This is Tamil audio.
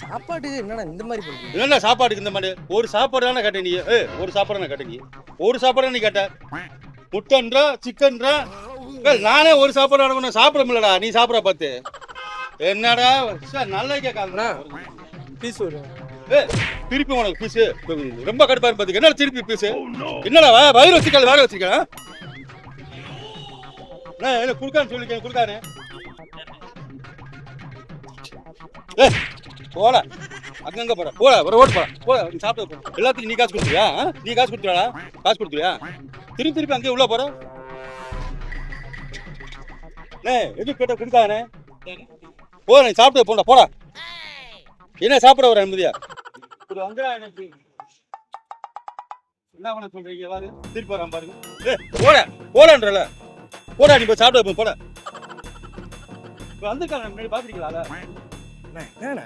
சாப்பாட்டுக்கு என்னடா இந்த மாதிரி பண்றீங்க? என்ன சாப்பாட்டுக்கு இந்த மாதிரி ஒரு சாப்பாடு தானே கேட்ட நீ? ஒரு சாப்பாடு தானே கேட்ட நீ? ஒரு சாப்பாடு நீ கேட்ட? முட்டன்றா சிக்கன்றா? நானே ஒரு சாப்பாடு அனுப்பணும் சாப்பிட முடியலடா. நீ சாப்பிட பார்த்து என்னடா நல்லா கேட்காதுண்ணா. பீஸ் வரும். திருப்பி உனக்கு பீஸு ரொம்ப கடுப்பா இருப்பதுக்கு என்ன திருப்பி பீஸு? என்னடா வயிறு வச்சுக்காது வேலை வச்சிருக்கேன். என்ன குடுக்கான்னு சொல்லிருக்கேன் குடுக்கானே. போல அங்கங்க போற போல ஒரு ஓட்டு போல போல நீ சாப்பிட எல்லாத்துக்கும் நீ காசு கொடுத்துருவியா? நீ காசு கொடுத்துருவா? காசு கொடுத்துருவியா? திருப்பி திருப்பி அங்கேயே உள்ள போற. எது கேட்ட குடுக்கானே. போ நீ சாப்பிட்டு போடா போடா. என்ன சாப்பிட வர நிம்மதியா ஒரு அங்கடா எனக்கு என்ன பண்ண சொல்றீங்க? திருப்பி வரான் பாருங்க. போட போடன்றல போடா. நீ போய் சாப்பிட போட. வந்திருக்காங்க முன்னாடி பாத்துருக்கீங்களா? என்னண்ணா